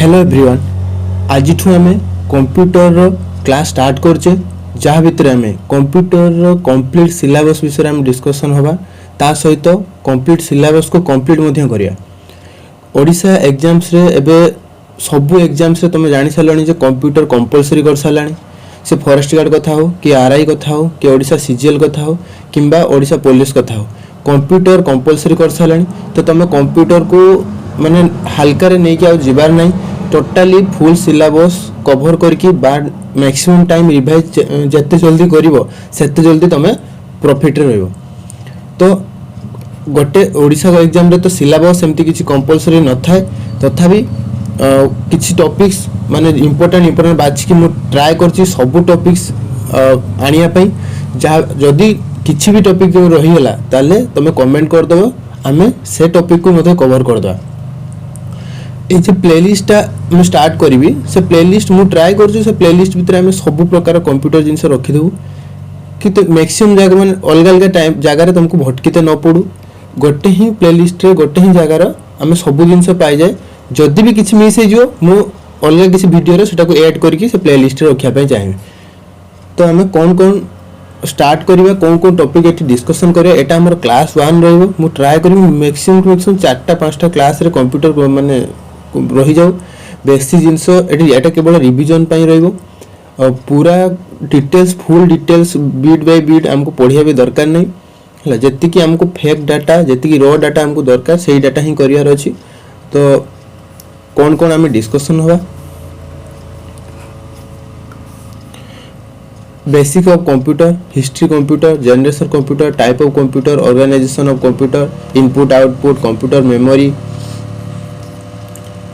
Hello everyone आज आम computer class start करचे जहाँ भितर आम कंप्यूटर कंप्लीट सिलेबस विषय में डिस्कशन हवा ता सहित कंप्लीट सिलेबस को कंप्लीट करिया ओडिशा एग्जाम्स रे एबे सबु एग्जाम्स रे तुम जानी सारे जे कंप्यूटर कंपलसरी कर सारे से फॉरेस्ट गार्ड कथा हो कि आरआई कथा हो कि ओडिशा सीजीएल कथा हो किंबा ओडिशा पुलिस कथा हो कंप्यूटर कंपलसरी कर सारे तो तुम कंप्यूटर को माने हल्का रे नहीं कि आ जिबार नहीं टोटाली फुल सिलेबस कवर करके बाद मैक्सिमम टाइम रिवाइज जत्ते जल्दी करिवो सेते जल्दी तमे प्रॉफिट रे रहइबो। तो गोटे ओडिशा एग्जाम रे तो सिलेबस सेमती किछि कंपलसरी न थाए तथापि किछि टॉपिक्स माने इंपोर्टेंट बाछि कि मु ट्राई करछि सब टॉपिक्स आनिया पई जदी किछि भी टॉपिक रही गला ताले तमे कमेंट कर दबो आमे से टॉपिक को मते कवर कर दबा। ये प्लेलिस्ट मैं स्टार्ट करी से प्लेलिस्ट मु ट्राई कर से प्लेलिस्ट भितर आम सब प्रकार कंप्यूटर जिनस रखीदेबू कि तो मैक्सिमम जगह मैंने अलग अलग टाइम जगार तुमको भटकीते न पड़ू गोटे ही प्लेलिस्ट रे गोटे ही जगार आम सब जिन पाई जाए जदि भी किसी मिस हो अलग किसी वीडियो सेटा को ऐड करके से प्लेलिस्ट रे रखिया चाहिए। तो आम कौन कौन स्टार्ट करिया कौन कौन टॉपिक एठी डिस्कशन करिया एटा हमर क्लास 1 रहइबो मु ट्राई करी मैक्सिमम 4-5टा क्लास रे कंप्यूटर माने रही जाऊ बेसिक जिनस एटा केवल रिवीजन पई रहइबो पूरा details full details bit by bit हमको पढ़िया भी दरकार नहीं हला जति कि हमको फेक डाटा जति कि रॉ डाटा हमको दरकार सही डाटा ही करियार अछि। तो कौन कौन हमें डिस्कशन होगा basic of computer history computer generation computer type of computer organisation of computer input output computer memory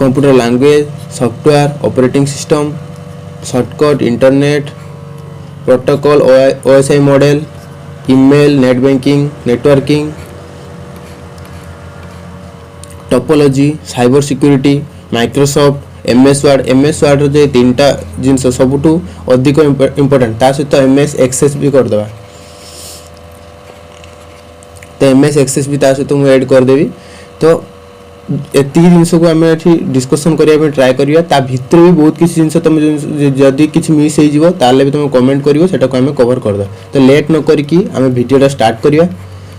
computer language software operating system shortcut internet protocol OSI model email net banking networking topology cyber security Microsoft MS Word रे तीनटा जिनस सबुठू अधिक important ता सहित MS access भी कर दबा। तो MS access भी ता सहित मु ऐड कर देबी। तो एति जिनस को आम डिस्कशन करिया ट्राई करिया ता भितर भी बहुत किसी जिनस तुम जदि किसी मिस हो जिवो ताले भी तुम कमेंट करिवो सेटा को आम कवर कर दो। तो लेट न करके आम वीडियोटा स्टार्ट करिया।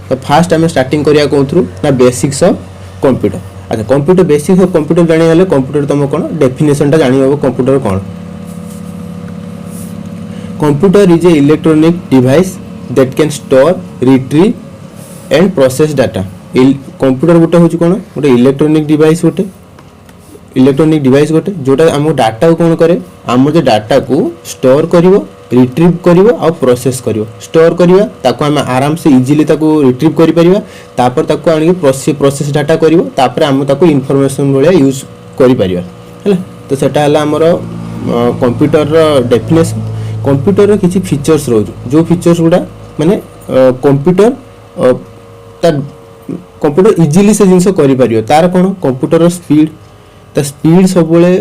तो फास्ट आम स्टार्टिंग करिया कोन थ्रू ना बेसिक्स ऑफ कंप्यूटर। अच्छा कंप्यूटर बेसिक्स ऑफ कंप्यूटर जानि हले कंप्यूटर तुम कोन डेफिनेशन टा जानि होबो computer cone. Computer is a electronic device that can store retrieve and process data. Computer गोटे हूँ कौन गोटे इलेक्ट्रोनिक डिवाइस गोटे जोटा आम डाटा को कौन करे आम जो डाटा को स्टोर करिवो रिट्रीव करिवो आ प्रोसेस करिवो। स्टोर करिवा ताको आम आराम से इजीली ताको रिट्रीव करि परिबा तापर ताको आनि प्रोसेस डाटा करिवो तापर आम ताको इन्फॉर्मेशन भलिया यूज करि परिबा हैला। तो सेटा हला हमर कंप्यूटर रो डेफिनेशन। कंप्यूटर रो किछि फीचर्स रहउ जो फीचर्स गुडा माने कंप्यूटर कंप्यूटर इजीली से जिनस करि परियो तार कोन कंप्यूटर स्पीड ता स्पीड सब बेले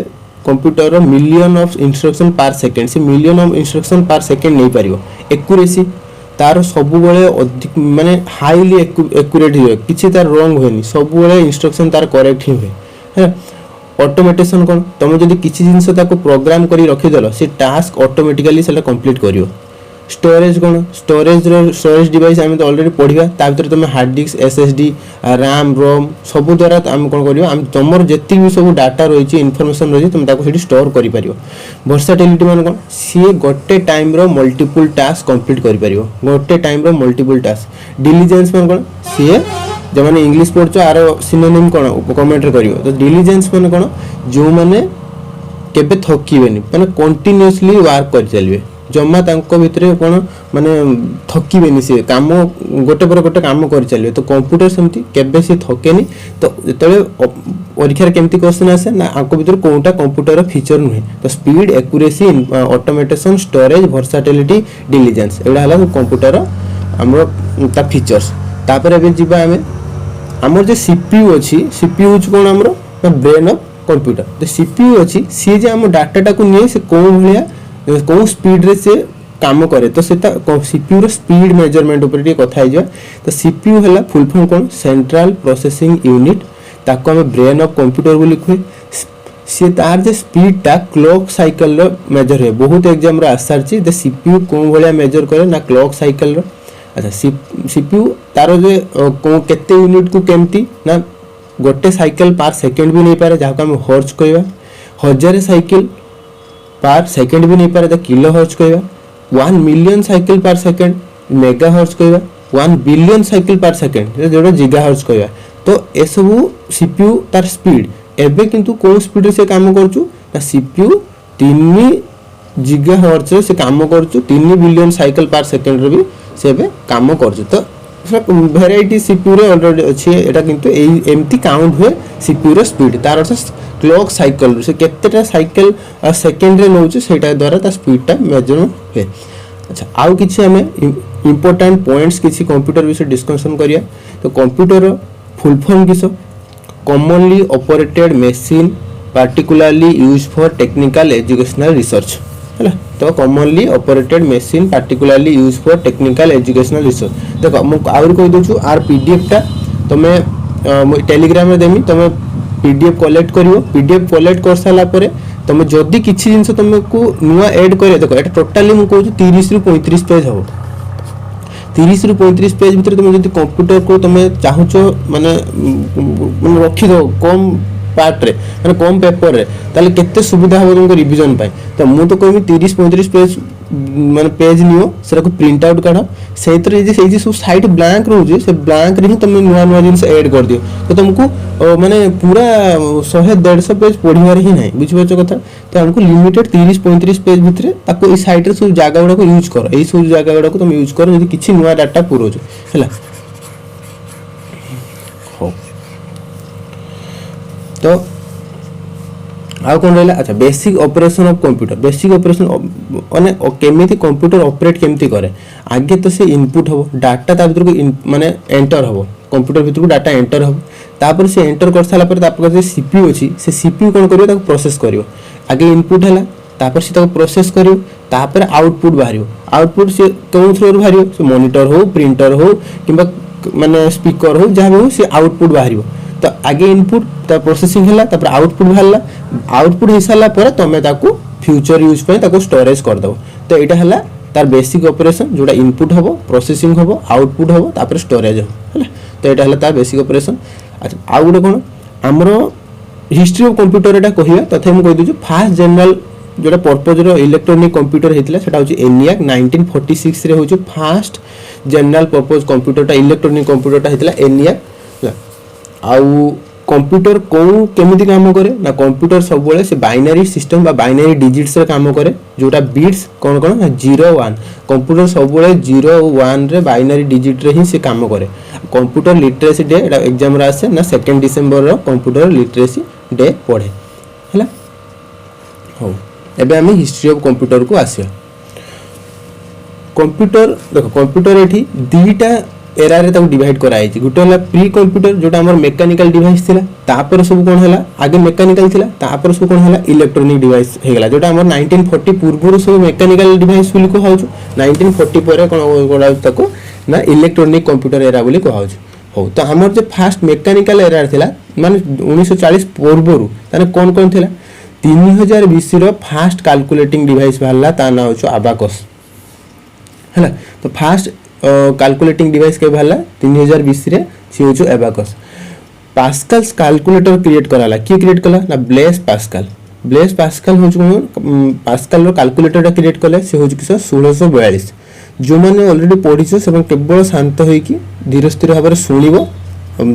कंप्यूटर मिलियन ऑफ इंस्ट्रक्शन पर सेकंड से मिलियन ऑफ इंस्ट्रक्शन पर सेकंड नहीं पारियो। एक्यूरेसी तार सब बेले अधिक माने हाईली एक्यूरेट हो किछि तार रॉन्ग होनी सब बेले इंस्ट्रक्शन तार करेक्ट ही हुए है। ऑटोमेटेशन कोन तुम जदी किछि जिनस ताको प्रोग्राम करी रखि देलो से टास्क ऑटोमेटिकली सेला कंप्लीट करियो। स्टोरेज कोन स्टोरेज डिवाइस आम तो ऑलरेडी पढ़िबा ता भीतर तुम hard disk SSD RAM ROM सब द्वारा आम कोन करियो आम तुमर जति भी सब डाटा रहिछि इन्फॉर्मेशन रहिछि तुम ताको सेठी स्टोर करि परियो। वर्सेटिलिटी माने कोन सी गोटे टाइम रो मल्टीपल टास्क कंप्लीट करि परियो गोटे टाइम रो मल्टीपल टास्क। डिलिजेंस माने कोन सी जे माने इंग्लिश पढ़छो आरो सिनोनिम कोन कमेंट रे करियो। तो डिलिजेंस माने कोन जो माने केबे थकिबेनी माने कंटीन्यूअसली वर्क कर चलबे जम्मा तांको भितरे कोन माने थकिबेनी से काम गोटे पर गोटे काम कर चलबे। तो कंप्यूटर सेमती केबे से थकेनी। तो जेतले परीक्षा केमती क्वेश्चन आसे ना आंको भितर कोनटा कंप्यूटर फीचर नुहे। तो speed accuracy automation storage versatility diligence एडा हला कंप्यूटर हमरो ता फीचर्स। तापर एबे जिबा हमें हमर जे सीपीयू अछि सीपीयू इज कोन हमरो ब्रेन ऑफ कंप्यूटर। तो सीपीयू अछि सी जे हम डाटा को निये से कोन भलिया कौन स्पीड रे से काम करे। तो सेटा सीपीयू रो स्पीड मेजरमेंट ऊपर टी कथा हो। तो सीपीयू हला फुल फॉर्म कोन सेंट्रल प्रोसेसिंग यूनिट ताको हम ब्रेन ऑफ कंप्यूटर बोली लिखुए। सी तार जे स्पीडटा क्लॉक साइकिल रो मेजर है बहुत एग्जाम रो आसारची द सीपीयू कोन भलिया मेजर करे ना क्लॉक साइकिल रो अच्छा सीपीयू तार जे केते यूनिट को केमती ना गोटे साइकिल पर सेकंड भी नहीं पारे जहाँ को हम हर्ट्ज कहवा 1000 साइकिल पर सेकंड भी नहीं पारे तो किलो हर्ट्ज कहवा 1 मिलियन साइकिल पर सेकंड मेगा हर्ट्ज कहवा 1 बिलियन साइकिल पर सेकंड जोड़ा जिगा हर्ट्ज कहवा तो ए सब सीपीयू तार स्पीड एबे किंतु कोन स्पीड से काम करछु ना सीपीयू 3 जिगा हर्ट्ज से काम करछु 3 बिलियन साइकिल पर सेकंड रे भी से एबे काम करछु तो भेराइटी सीपीयू रे ऑलरेडी अछि एटा किंतु एमती काउंट हुए सीपीयू रे स्पीड तार अर्थ क्लॉक साइकिल से केतेटा साइकिल सेकंड रे नउछु सेटा द्वारा ता स्पीड टा मेजर हुए अच्छा आउ किछि हमें इंपोर्टेंट पॉइंट्स किछि कंप्यूटर विषय डिस्कशन करिया तो कंप्यूटर फुल फॉर्म किसो commonly operated machine particularly used for technical educational research हैला तो commonly operated machine particularly used for technical educational research देखो मु आउर कहि दउ छु आर पीडीएफ टा तमे टेलीग्राम रे देमी तमे पीडीएफ कलेक्ट करियो पीडीएफ कलेक्ट कर साला परे तमे जदी किछि जिंस तमे को नुवा ऐड करे देखो एटा टोटली मु कहू 30 रु 35 पेज हो 30 रु 35 पेज भीतर तुम जदि कंप्यूटर को तुम चाहूचो माने रखी दो कम पार्ट रे माने कम पेपर रे ताले केते सुविधा हो तुमको रिवीजन पाए तो मु तो कहबी 30 35 पेज माने पेज नियो सेरा को प्रिंट आउट काढो सेतरे जे सेही सब साइड ब्लैंक रहू से ब्लैंक रे ही तुम नुवा नुवा जिंस ऐड कर दियो तो तुमको माने पूरा 100 150 पेज पढिवार ही नाही बुझिबो कथा तो हमको लिमिटेड 30 35 पेज भीतर ताको ई साइड रे सब जागा गुडा को यूज करो एई सब जागा गुडा को तुम यूज करो यदि किछि नुवा डाटा पुरोज हैला हो तो आउ कोन रहला अच्छा basic operation of computer basic operation माने केमिति कंप्यूटर ऑपरेट केमिति करे आगे तो से इनपुट हो डाटा ता भीतर को माने एंटर हो कंप्यूटर भीतर को डाटा एंटर हो तापर से एंटर कर साला पर तापर जे सीपीयू अछि से सीपीयू कोन करियो ताको प्रोसेस करियो आगे इनपुट हैला तापर से ताको प्रोसेस करियो तापर आउटपुट बाहरियो आउटपुट से कोन थ्रू बाहरियो से मॉनिटर हो प्रिंटर हो किबा माने स्पीकर हो जहां हो से आउटपुट बाहरियो तो आगे इनपुट ता प्रोसेसिंग हैला तापर आउटपुट बाहरला आउटपुट हिसाला पर तमे ताको फ्यूचर यूज पे ताको स्टोरेज कर दो तो एटा हैला तार बेसिक ऑपरेशन जोडा इनपुट हबो प्रोसेसिंग हबो आउटपुट हबो तापर स्टोरेज हो हैला तो एटा हैला तार बेसिक ऑपरेशन अच्छा आ गुडे कोन हमरो हिस्ट्री ऑफ कंप्यूटर एटा कहिया तथे हम कहि दउ फास्ट जनरल जोडा पर्पस रो इलेक्ट्रॉनिक कंप्यूटर हेतिला सेटा होची ENIAC 1946 रे होची फास्ट जनरल पर्पस कंप्यूटरटा इलेक्ट्रॉनिक कंप्यूटरटा हेतिला ENIAC आउ कंप्यूटर को केमिति काम करे ना कंप्यूटर सब बेले से बाइनरी सिस्टम बा बाइनरी डिजिट्स रे काम करे जोटा बिट्स कोन कोन 0 1 कंप्यूटर सब बेले 0 1 रे बाइनरी डिजिट रे ही से काम करे कंप्यूटर लिटरेसी डे एटा एग्जाम रे आसे ना 2 डिसेंबर रो कंप्यूटर लिटरेसी डे पढे हला हो एबे हम हिस्ट्री ऑफ कंप्यूटर को आसिया कंप्यूटर देखो कंप्यूटर एठी दीटा एरा रे ताको डिवाइड कराई छि गुटे हला प्री कंप्यूटर जोटा हमर मैकेनिकल डिवाइस थिला तापर सब कोन हला आगे मैकेनिकल थिला तापर सब कोन हला इलेक्ट्रॉनिक डिवाइस हे गेला जोटा हमर 1940 पूर्व सब मैकेनिकल डिवाइस बोली को हाउछु 1940 परे कोन गोडा ताको ना इलेक्ट्रॉनिक कंप्यूटर एरा बोली को हाउछु हो तो हमर जे फास्ट मैकेनिकल एरा थिला माने 1940 पूर्वरु ताने कोन कोन थिला 3000 बीसी रो फास्ट कैलकुलेटिंग डिवाइस बाहरला ता ना होछु अबाकस हैला तो फास्ट कैलकुलेटिंग डिवाइस के भाला 3000 बीसी रे से होचो एबाकस पास्कल कैलकुलेटर क्रिएट कराला की क्रिएट कला ना ब्लेस पास्कल होचो पास्कल रो कैलकुलेटर क्रिएट कले से होचो किस 1642 जो माने ऑलरेडी पढिछो से केवल शांत होई कि धीरे स्थिर भाबरे सुनिबो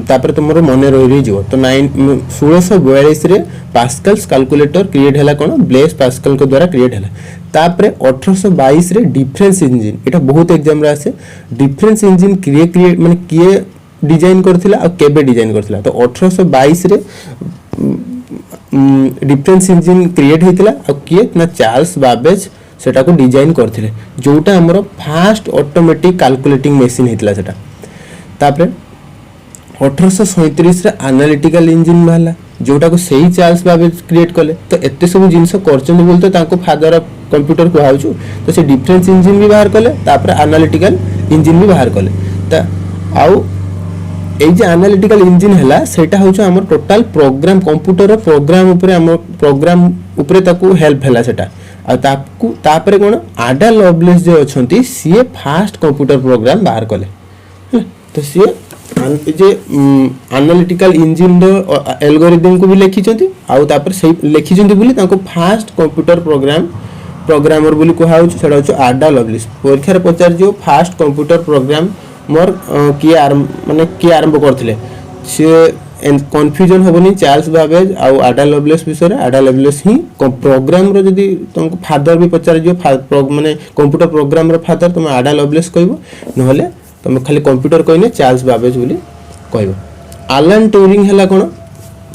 तापर तुमरो मने रहि जिवो तो 1642 रे पास्कल कैलकुलेटर क्रिएट हला कोन ब्लेस पास्कल के द्वारा क्रिएट हला तापर 1822 रे डिफरेंस इंजन एटा बहुत एग्जाम रे आसे डिफरेंस इंजन क्रिएट माने किए डिजाइन करथिला आ केबे डिजाइन करथिला तो 1822 रे डिफरेंस इंजन क्रिएट हेतिला आ किए ना चार्ल्स बाबेज सेटा को डिजाइन करथिले जोटा हमरो फास्ट ऑटोमेटिक कैलकुलेटिंग मशीन हेतिला सेटा तापर 1837 रे एनालिटिकल इंजन बाहला जोटा को सही चार्ल्स बाबेज क्रिएट कले तो एते सब जिंस करचन बोलते ताको फादर ऑफ कंप्यूटर को हाउछु तो से डिफरेंस इंजन भी बाहर कले तापर एनालिटिकल इंजन भी बाहर कले त आउ এই যে আনালিটিকাল ইঞ্জিন হেলা সেটা হচ্ছে আমার টোটাল প্রোগ্রাম কম্পুটর প্রোগ্রাম উপরে আমার প্রোগ্রাম উপরে তাকু হেল্প হেলা সেটা আর তাকু তাপরে কোন আডা লভলেস যে অছন্তি সিଏ ফাস্ট কম্পুটর প্রোগ্রাম বাহার কলে তো সিଏ যে আনালিটিকাল ইঞ্জিন র এলগোরিদম को भी লিখিছন্তি আর তাপরে সেই লিখিছন্তি বলি তাকু ফাস্ট কম্পুটর प्रोग्रामर बोली कहा सेटा हूँ आडा लवलिस परीक्षार पचार जो फास्ट कंप्यूटर प्रोग्राम मोर किए माने किए आरंभ करथिले से कन्फ्यूजन होबनी चार्ल्स बाबेज आउ आडा लवलिस विषय आडा लवलिस ही प्रोग्राम रो जदी तुमको फादर भी पचार जो माने कंप्यूटर प्रोग्राम रो फादर तुम आडा लवलिस कहबो नहले तुम खाली कंप्यूटर कहने चार्ल्स बाबेज बोली कहबो आलन ट्यूरिंग हला कोन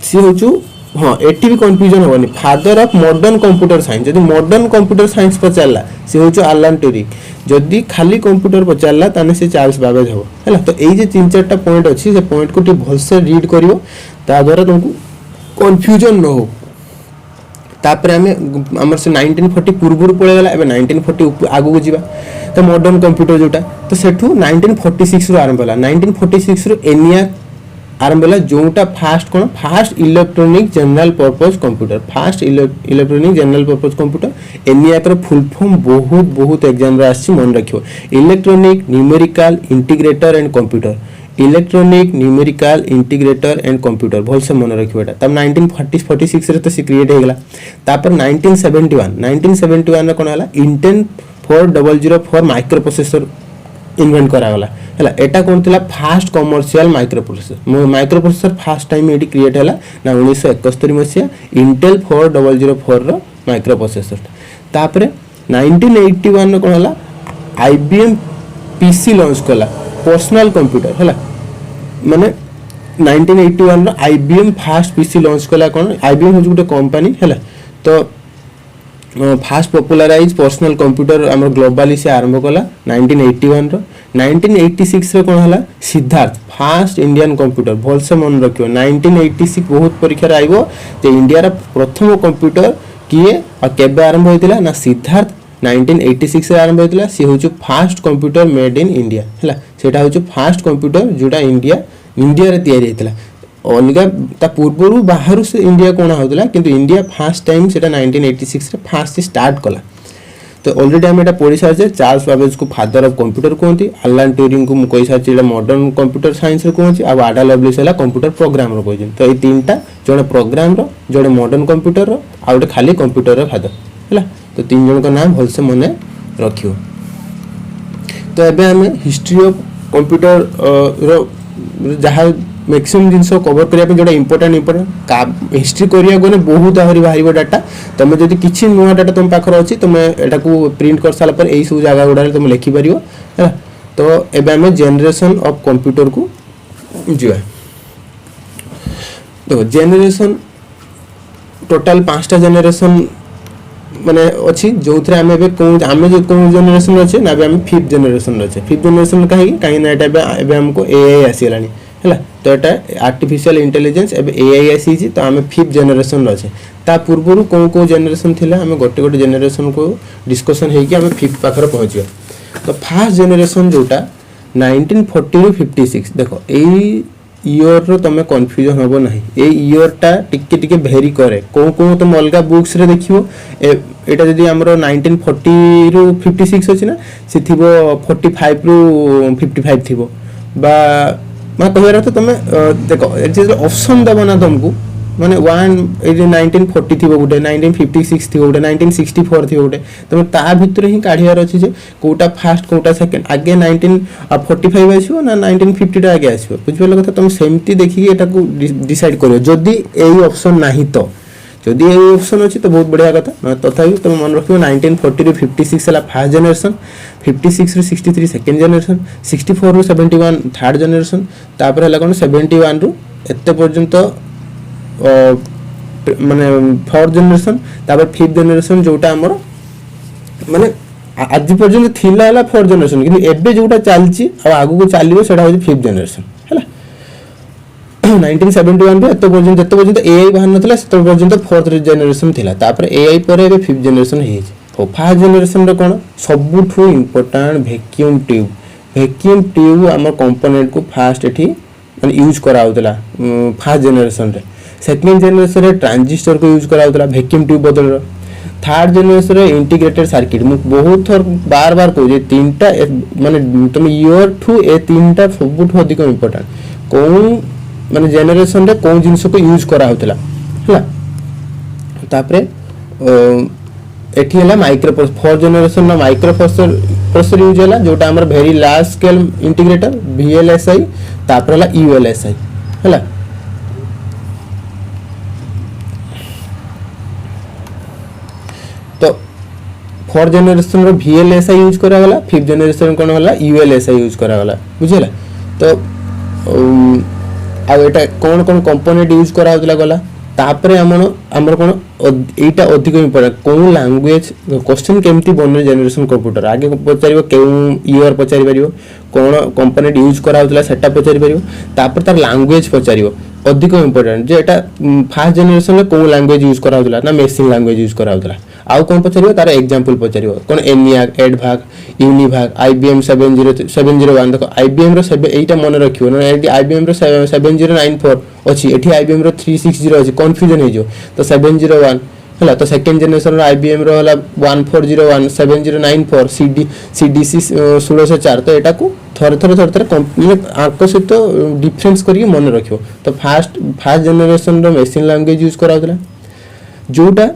सी होचु हाँ एटी भी कन्फ्यूजन होनी father of modern computer science जदि मॉडर्न कंप्यूटर साइंस पचारला से होचो आलन ट्यूरिंग जदि खाली कंप्यूटर पचारला ताने से चार्ल्स बाबेज हो हैला तो एई जे तीन चारटा पॉइंट अछि से पॉइंट को टी भलसे रीड करिवो ता द्वारा तुमको कन्फ्यूजन न हो तापर हमें हमर से 1940 पूर्व पळे गला एबे 1940 आगु को जीवा तो मॉडर्न कंप्यूटर जोटा तो सेठू 1946 रो आरंभ होला 1946 रो एनिया आरंभ होला जोटा फास्ट कोन first electronic general purpose computer first electronic general purpose computer ENIAC कर फुल फॉर्म बहुत एग्जाम रे आसी मन रखियो electronic numerical integrator and computer electronic numerical integrator and computer भल से मन रखियो एटा तब 1946 रे तो से क्रिएट हे गला तापर 1971 रे कोन हला इंटेल 4004 माइक्रो प्रोसेसर इन्वेंट करा गला हला एटा कोन थिला fast commercial micro processor fast time eighty create हला ना 1971 मसिया इंटेल 4004 रो माइक्रो प्रोसेसर तापरे 1981 रो कोन हला आईबीएम पीसी लॉन्च कला पर्सनल कंप्यूटर हला माने 1981 रो आईबीएम फास्ट पीसी लॉन्च कला कोन आईबीएम हो गुटे कंपनी हला तो फास्ट पॉपुलराइज पर्सनल कंप्यूटर हमर ग्लोबली से आरंभ कला 1981 रो 1986 रे कोन हला सिद्धार्थ फास्ट इंडियन कंप्यूटर भल से मन रखियो 1986 बहुत परीक्षा आइबो जे इंडिया रा प्रथम कंप्यूटर किए और केबे आरंभ होइतिला ना सिद्धार्थ 1986 रे आरंभ होइतिला से होछु first computer made in India हला सेटा होछु फास्ट कंप्यूटर जोटा इंडिया रे तयारी हेतिला अलगा ता पूर्वरु बाहरु से इंडिया कोना होतला किंतु इंडिया फर्स्ट टाइम सेटा 1986 रे फास्ट स्टार्ट कला तो ऑलरेडी हम एटा पढि सारछे चार्ल्स बाबेज को फादर ऑफ कंप्यूटर कोंती अलान ट्यूरिंग को कहि सारछे एटा मॉडर्न कंप्यूटर साइंस रे कोंची आ आडा लवलिस हला कंप्यूटर प्रोग्राम रो कोइ तो ए तीनटा जोने प्रोग्राम रो जोने मॉडर्न कंप्यूटर रो आ ओटे खाली कंप्यूटर रो फादर हला तो तीन जन का नाम भल से मने रखियो तो एबे हमें हिस्ट्री ऑफ कंप्यूटर रो जहा मैक्सिमम जिनस कवर करिया पे जोटा इंपोर्टेंट हिस्ट्री करिया गने बहुत आहुरी बाहरिबो डाटा तमे जदि किछि नुवा डाटा तुम पाखर अछि तमे एटा को प्रिंट कर साला पर एई सब जगह गुडा तुम लिखि परियो है तो एबे हमें जनरेशन ऑफ कंप्यूटर को जिवा तो जनरेशन टोटल 5टा जनरेशन माने अछि जोथरे हमें एबे जो जनरेशन अछि ना हमें 5th जनरेशन अछि 5th जनरेशन काहे ना एटा एबे हमको एआई आसीलानी हैला तो एटा आर्टिफिशियल इंटेलिजेंस एबे एआई आसी छी तो हमें 5th जनरेशन अछि ता पूर्वरु को जनरेशन थिला हमें गोटे जनरेशन को डिस्कशन हे कि हमें 5th पाखर पहुंचियो तो फर्स्ट जनरेशन जोटा 1940 टू 56 देखो एई ईयर रो तमे कंफ्यूजन होबो नाही ए ईयर टा टिके वेरी करे को तुम अलगा बुक्स रे देखियो एटा जदी हमरो 1940 रु 56 अछि ना से थिबो 45 रु 55 थिबो बा मैं कहरा तो तमे देखो जे ऑप्शन दबो ना तुमको माने 1940 थिबो गुटे 1956 थिबो गुटे 1964 थिबो गुटे तमे ता भितर ही काढियार अछि जे कोटा फर्स्ट कोटा सेकंड आगे 1945 आसीबो ना 1950 टा आगे आसीबो बुझबो लगत तुम सेमती देखि एटा को डिसाइड करियो जदी एई ऑप्शन नाही तो जदी एई ऑप्शन अछि तो बहुत बढ़िया कथा तथापि तुम मन रखियो 1940 रु 56 हला फर्स्ट जनरेशन 56 रु 63 सेकंड जनरेशन 64 रु 71 थर्ड जनरेशन तापर हला कोन 71 रु एते पर्यंत माने फोर्थ जनरेशन तापर फिफ्थ जनरेशन जोटा हमर माने आज पर्यंत थिला हला फोर्थ जनरेशन कि एबे जोटा चलची आ आगु को चलिबो सेटा हो फिफ्थ जनरेशन हला 1971 पे एतो पर्यंत एआई बाहर नथला सेतो पर्यंत फोर्थ जनरेशन थिला तापर एआई पर एबे फिफ्थ जनरेशन हे हो फर्स्ट जनरेशन रो कोन सबुठु इंपोर्टेंट वैक्यूम ट्यूब हमर कंपोनेंट को फास्ट एठी माने यूज करा होतला फर्स्ट जनरेशन रे। सेकंड जनरेशन रे ट्रांजिस्टर को यूज करा होतला वैक्यूम ट्यूब बदल। थर्ड जनरेशन रे इंटीग्रेटेड सर्किट मु बहुत थर बार बार कहू जे तीनटा माने तुम ईयर टू ए तीनटा सबुठ अधिक इंपोर्टेंट कोन माने जनरेशन रे कोन जिंस को यूज करा होतला हला। तापरे एठी हला माइक्रो फोर्थ जनरेशन ना माइक्रो प्रोसेसर यूज हला जोटा हमर very large scale integrator VLSI तापर हला ULSI हला। तो फोर्थ जनरेशन रो VLSI यूज करा गला फिफ्थ जनरेशन कोन हला ULSI यूज करा गला बुझिला। तो आ एटा कोन कोन कंपोनेंट यूज करा होतला गला तापरे हमर कोन एटा अधिक इंपोर्टेंट कोन लैंग्वेज क्वेश्चन केमती बने जनरेशन कंप्यूटर आगे पचारिबो केउ ईयर पचारि परिबो कोन कंपोनेंट यूज करा होतला सेटा पचारि परिबो तापर तार लैंग्वेज पचारिबो अधिक इंपोर्टेंट जे एटा फर्स्ट जनरेशन में कोन लैंग्वेज यूज करा होतला ना मेशिन लैंग्वेज यूज करा होतला आउ कोन पचारिबो तार एग्जांपल पचारिबो कोन ENIAC एडभाग यूनिभाग IBM 701 देखो IBM रो 7 एटा मन रखियो ना IBM रो 7094 अछि एठी IBM रो 360 अछि कंफ्यूजन हे जो तो 701 हला। तो सेकंड जनरेशन रो IBM रो हला 1401 7094 CDC 1604 तो एटा को थोर माने आंक सहित डिफरेंस करिए मन रखियो। तो फर्स्ट जनरेशन रो मशीन लैंग्वेज यूज करा होतला जोटा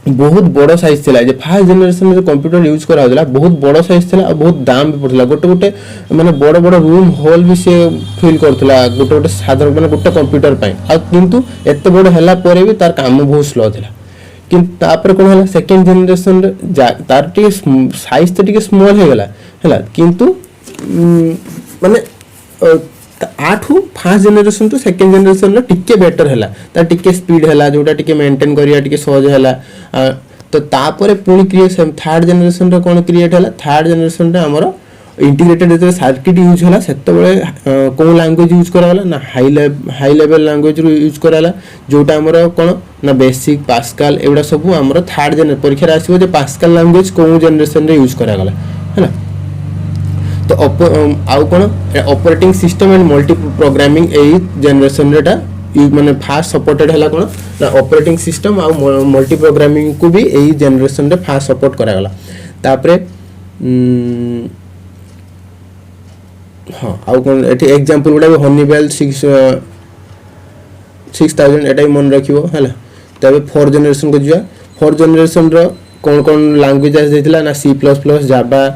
बहुत बड़ साइज थिला जे फर्स्ट जनरेशन रे कंप्यूटर यूज करा होतला बहुत बड़ साइज थिला और बहुत दाम भी पड़थला गोटे माने बड़ रूम हॉल भी से फिल करथला गोटे साधारण माने गोटे कंप्यूटर पय आ किंतु एते बड़ हला परे भी तार काम बहुत स्लो थिला। किंतु तापर कोन हला सेकंड जनरेशन रे तार टी साइज तो टी स्मॉल हे गला हला किंतु माने आठू first generation to second generation लो टिके बेटर हला ता टिके स्पीड हला जोटा टिके मेंटेन करिया टिके सहज हला। तो तापर पुनी क्रिएट थर्ड जनरेशन रे कोन क्रिएट हला थर्ड जनरेशन रे हमर इंटीग्रेटेड जे सर्किट यूज हला सेते बेले कोन लैंग्वेज यूज करा हला ना हाई लेवल लैंग्वेज यूज करा हला जोटा हमर कोन ना बेसिक पास्कल एवडा सब हमर थर्ड जनरेशन परीक्षा आसीबो जे पास्कल लैंग्वेज कोन जनरेशन रे यूज करा गला हला। तो आउ कोन operating system and multi programming एई जनरेशन रेटा माने फास्ट सपोर्टेड हला कोन ना ऑपरेटिंग सिस्टम आ मल्टी प्रोग्रामिंग को भी एई जनरेशन रे फास्ट सपोर्ट करा गला। तापरे हां आउ कोन एठी एग्जांपल गुडा भी हनीवेल 6000 एटा ही मन रखिबो हला। तबे फोर्थ जनरेशन को जिया फोर्थ जनरेशन रो कोन कोन लैंग्वेजेस देथिला ना C++ जावा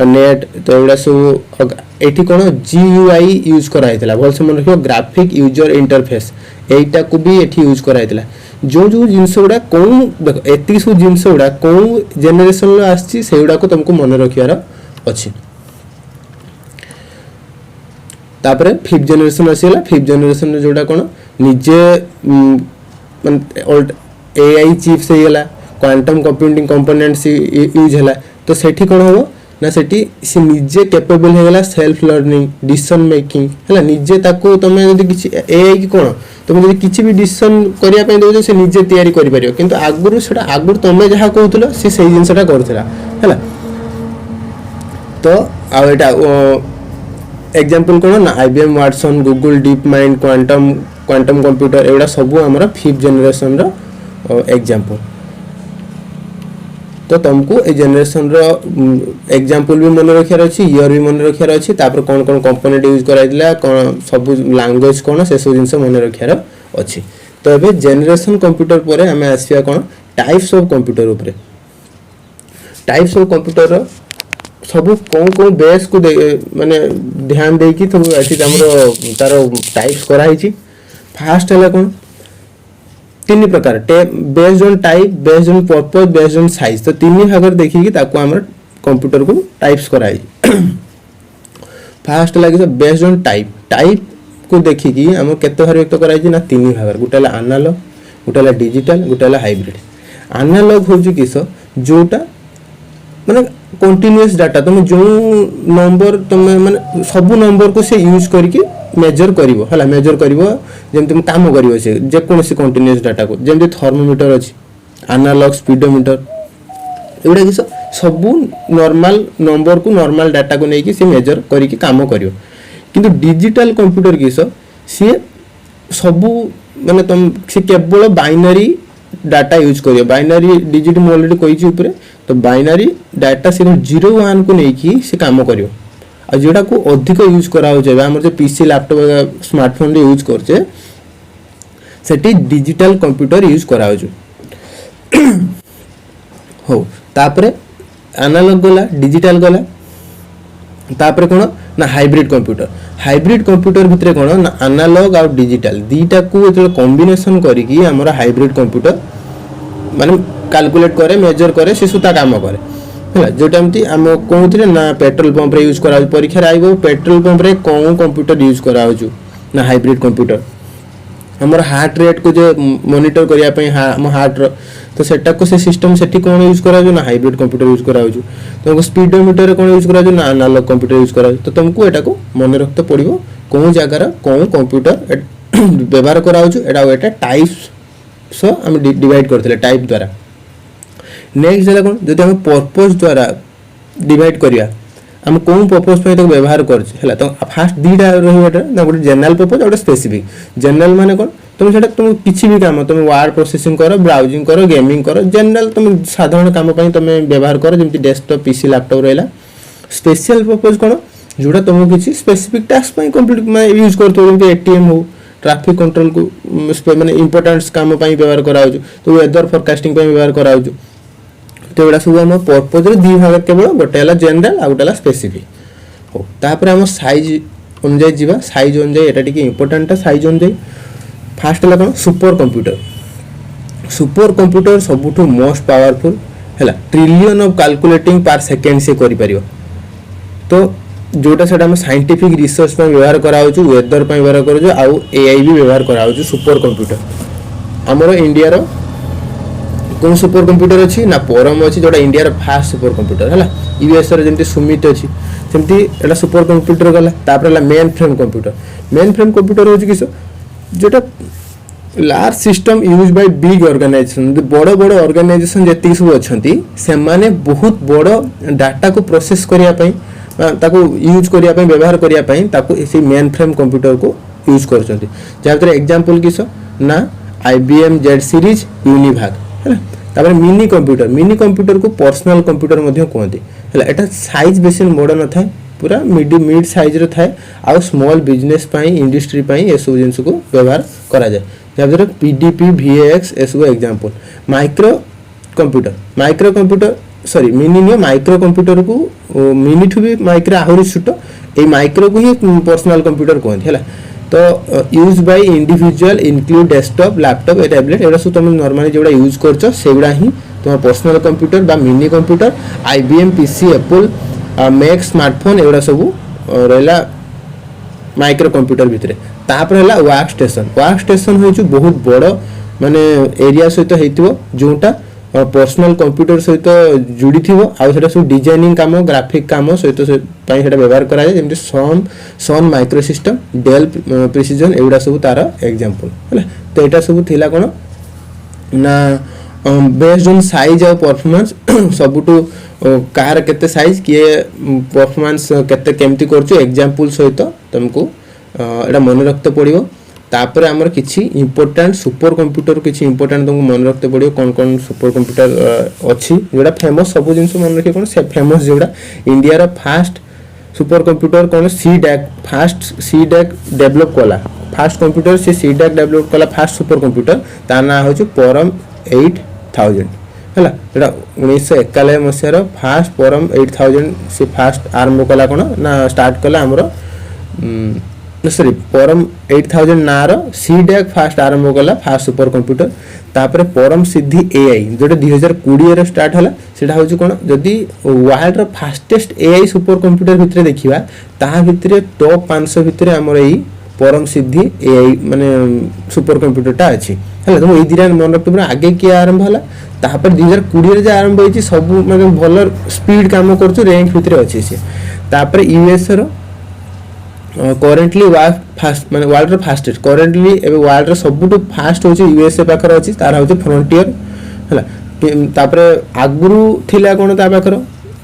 नेट तो एवडा सब एठी कोन GUI यूज कराइतला बोल से मन रखियो ग्राफिक यूजर इंटरफेस एटा को भी एठी यूज कराइतला जो जिंस गुडा कोन देखो एती सु जिंस गुडा कोन जनरेशन लो आछि सेउडा को तुमको मन रखियार अछि। तापरे फिफ्थ जनरेशन आसीला फिफ्थ जनरेशन रे जोडा कोन निजे माने AI चिप्स हेला क्वांटम कंप्यूटिंग कंपोनेंट्स यूज हला तो सेठी कोन हो ना सेठी से निजे कैपेबल हे गला सेल्फ लर्निंग डिसीजन मेकिंग हला निजे ताको तमे जदी किछि AI की कोन तमे जदी किछि भी डिसीजन करिया पय देउ से निजे तयारी करि परियो किंतु आगुरु सेटा आगुरु तमे जहा कहउतलो से सेही जिंसटा करथला हला। तो आ एटा एग्जांपल कोन ना IBM Watson Google DeepMind quantum computer एवडा सब हमरा फिफ्थ जनरेशन रो एग्जांपल। तो तुमको ए जनरेशन रो एग्जांपल भी मन रखियार अछि ईयर भी मन रखियार अछि तापर कोन कोन कंपोनेंट यूज कराइदिला कोन सब लैंग्वेज कोन से सब जिंस मन रखियार अछि। तो एबे जनरेशन कंप्यूटर परे हमें आसिया कोन टाइप्स ऑफ कंप्यूटर ऊपर टाइप्स ऑफ कंप्यूटर रो सब कोन बेस को माने ध्यान दे कि तो एठी हमरो तारो टाइप्स करा हिची। फर्स्ट हला कोन तीन प्रकार based on type based on purpose based on size तो तीन भाग देखि कि ताको हमर कंप्यूटर को टाइप्स कराई। फर्स्ट लागे बेस्ड ऑन टाइप को देखि कि हम केते भाग व्यक्त कराई ना तीन भाग गुटेला एनालॉग गुटेला डिजिटल गुटेला हाइब्रिड। एनालॉग होजि किस जोटा माने कंटीन्यूअस डाटा तुम जो नंबर तुम माने सब नंबर को से यूज करके मेजर करिवो हला मेजर करिवो जेम तुम काम करिवो से जे कोनसी कंटीन्यूअस डाटा को जेम थर्मोमीटर अछि एनालॉग स्पीडोमीटर एवडा कि सब नॉर्मल नंबर को नॉर्मल डाटा को नै कि से मेजर करिके काम करिवो किंतु डिजिटल कंप्यूटर किस सी सबू माने तुम से केवल बाइनरी डाटा यूज करियो बाइनरी डिजिट मु ऑलरेडी कहिछि ऊपर तो बाइनरी डाटा सिर्फ 0 1 को नेकी से काम करियो आ जेटा को अधिक यूज करा हो जे हमर जे पीसी लैपटॉप स्मार्टफोन रे यूज करछे सेटी डिजिटल कंप्यूटर यूज करा हो हो तापरे एनालॉग गला डिजिटल गला तापरे कोन ना हाइब्रिड कंप्यूटर भितरे कोन ना एनालॉग और डिजिटल दीटा को एतो कॉम्बिनेशन करी कि हमरा हाइब्रिड कंप्यूटर माने कैलकुलेट करे मेजर करे शिशुता काम करे हला जोटा एमती हम कहउथिले ना पेट्रोल पंप रे यूज करा परीक्षा रे आइबो पेट्रोल पंप रे कोन कंप्यूटर यूज करा हो ना हाइब्रिड कंप्यूटर हमर हार्ट रेट को जो मॉनिटर करिया पई हम हार्ट रो तो सेटा को से सिस्टम सेठी कोन यूज करा जो ना हाइब्रिड कंप्यूटर यूज करा हो तुमको स्पीडोमीटर रे कोन यूज करा जो ना एनालॉग कंप्यूटर यूज करा तो तुमको एटा को मन रखते पड़िबो कोन जगह रा कोन कंप्यूटर व्यवहार करा हो एटा एटा टाइप्स सो हम डिवाइड करथिले टाइप द्वारा नेक्स्ट जला कोन जदि हम पर्पस द्वारा डिवाइड करिया हम कोन पर्पस पे तो व्यवहार करछ हला तो फास्ट दीटा रहिबटा ना गोटे जनरल पर्पस और स्पेसिफिक जनरल माने कोन तुम सेटा तुम किछि भी काम तुम वर्ड प्रोसेसिंग करो ब्राउजिंग करो गेमिंग करो जनरल तुम साधारण काम पई तुम व्यवहार करो जेमति डेस्कटॉप पीसी लैपटॉप रहला स्पेशल पर्पस कोन जोटा तुम किछि स्पेसिफिक टास्क पई कंप्लीट माने यूज करतो जेमति एटीएम हो ट्रैफिक कंट्रोल को माने इंपोर्टेंट काम पई व्यवहार करा हो तो वेदर फोरकास्टिंग पई व्यवहार करा हो तो एडा सब हम पर्पस रे दी भाग केवल गोटेला जनरल आ गोटेला स्पेसिफिक हो तापर हम साइज अनुसार जीवा साइज अनुसार एटा टिके इंपोर्टेंट साइज अनुसार फास्ट ला कोन सुपर कंप्यूटर सबुठु मोस्ट पावरफुल हैला ट्रिलियन ऑफ कैलकुलेटिंग पर सेकंड से करि परियो तो जोटा सेटा हम साइंटिफिक रिसर्च पे व्यवहार करा होछु वेदर पे व्यवहार करू जो आउ एआई भी व्यवहार करा होछु सुपर कंप्यूटर हमरो इंडिया रो कोन सुपर कंप्यूटर अछि ना परम अछि जोटा इंडिया रो फास्ट सुपर कंप्यूटर हैला यूएस रो जेंति सुमित अछि सेंति एटा सुपर कंप्यूटर गला तापर ला मेन फ्रेम कंप्यूटर होछि किसो जोटा large system use by big organisation बड़ बड़ ऑर्गेनाइजेशन जेति सब अछंती से माने बहुत बड़ डाटा को प्रोसेस करिया पई ताको यूज करिया पई व्यवहार करिया पई ताको एसी मेन फ्रेम कंप्यूटर को यूज करछंती जातर एग्जांपल किसो ना IBM Z सीरीज यूनिभाग हैला तापर मिनी कंप्यूटर को पर्सनल कंप्यूटर मध्ये कहते हैला एटा साइज बेसी बड़ न थाए पूरा मिड साइज रो थाए आ स्मॉल बिजनेस पई इंडस्ट्री पई ए सब जिंस को व्यवहार करा जाय जबरे PDP VAX एसो example micro computer sorry mini neo micro computer को मिनी ठु भी माइक्रो आहुरी छोटो ए माइक्रो को ही पर्सनल कंप्यूटर कहते हैला तो use by individual include desktop laptop A tablet एडा सब तुम नॉर्मली जेडा यूज करछो सेगुडा ही तुम पर्सनल कंप्यूटर बा mini computer IBM PC Apple Mac smartphone एडा सब रहला माइक्रो कंप्यूटर भितरे तापर हला वर्क स्टेशन होइछु बहुत बड़ माने एरिया सहित हेतिबो जोटा पर्सनल कंप्यूटर सहित जुड़ी थिबो आ सेटा सब डिजाइनिंग काम ग्राफिक काम सहित पई सेटा व्यवहार करा जाय जेमति Sun micro system del precision एवडा सब तार एग्जांपल हला तो एटा सब थिला कोन ना बेस्ड ऑन साइज और परफॉर्मेंस सबुटू कार केते साइज किए परफॉर्मेंस केते केमती करछु एग्जांपल सहित तुमको एटा मन रखते पड़िबो तापर हमर किछि इंपोर्टेंट सुपर कंप्यूटर किछि इंपोर्टेंट तुमको मन रखते पड़ियो कोन सुपर कंप्यूटर अछि जेडा फेमस सब जिंस मन रखे कोन से फेमस जेडा इंडिया रा फास्ट सुपर कंप्यूटर कोन सीडैक डेवलप कला फास्ट कंप्यूटर से सीडैक डेवलप कला फास्ट सुपर कंप्यूटर ता ना होछु परम 8000 हला एडा 1991 मसिया रो फास्ट परम 8000 से फास्ट आरंभ कला कोन ना स्टार्ट कला हमरो सॉरी परम 8000 नार सीडैक फास्ट आरंभ कला फास्ट सुपर कंप्यूटर तापर परम सिद्धि एआई जोटे 2020 रे स्टार्ट हला सेटा होची कोन जदी वर्ल्ड रो फास्टेस्ट एआई सुपर कंप्यूटर भितरे देखिबा ता भितरे टॉप 500 भितरे हमर एई परम सिद्धि एआई माने सुपर कंप्यूटर ता अछि हला तुम एई दिरा मन रखते पूरा आगे के आरंभ हला तापर 2020 रे जे आरंभ होईची सब माने भल स्पीड काम करछु रैंक भितरे अछि से तापर यूएस रो करेंटली फास्ट माने वर्ल्ड रो फास्टेस्ट करेंटली एबे वर्ल्ड रो सबुटु फास्ट होची यूएसए पाखर अछि तार होची फ्रंटियर हला तापर आगुरु थिला कोन ता पाखर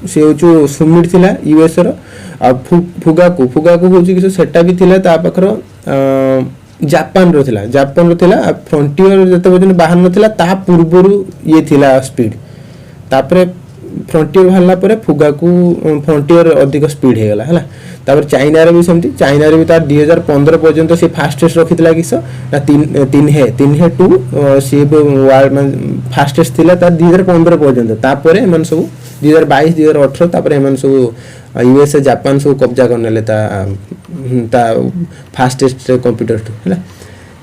से हूँ सुमिट थिला यूएस रो आ फुगाकू फुगाकू हूँ कि सेटा भी थिला ता पाखर जापान रो थिला जापान रो थिला फ्रंटियर जते बजन बाहर नथिला ता पूर्वरु ये थिला स्पीड तापरे फ्रंटियर बाहरला परे फुगाकू फ्रंटियर अधिक स्पीड हे गला हला तापर चाइना रे भी सेमती चाइना रे भी तार 2015 पर्यंत से फास्टेस्ट रखितला किस ना 3 हे 2 से वर्ल्ड में फास्टेस्ट थिला तार 2015 पर्यंत तापरे मन सब 2022 2018 तापरे मन सब यूएसए जापान सब कब्जा करनेले ता फास्टेस्ट कंप्यूटर हला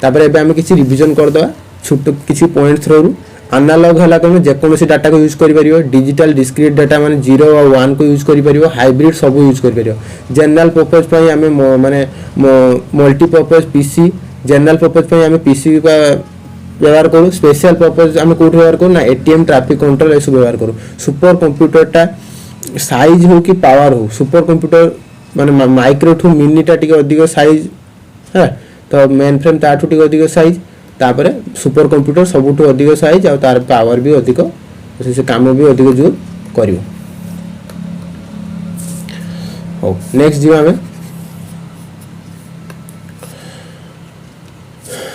तापरे एबे हम किछि रिवीजन कर दवा छोट किछि पॉइंट थ्रू एनालॉग हला कोन जेकोनोसी डाटा को यूज करि परियो डिजिटल डिस्क्रीट डाटा माने 0 और 1 को यूज करि परियो हाइब्रिड सब यूज करि परियो जनरल पर्पस पई हमें माने multi purpose PC general purpose पई हमें पीसी का व्यवहार करू स्पेशल पर्पस हमें कोड व्यवहार करू ना एटीएम ट्रैफिक कंट्रोल ऐसे व्यवहार करू सुपर कंप्यूटर टा साइज हो कि पावर हो सुपर कंप्यूटर माने माइक्रो टू मिनी टा टिके अधिक साइज है तो मेन फ्रेम ताठू टिके अधिक साइज तापरे सुपर कंप्यूटर सबुठू अधिक साइज आ तार पावर भी अधिक से काम भी अधिक जो करियो हो नेक्स्ट जीवा में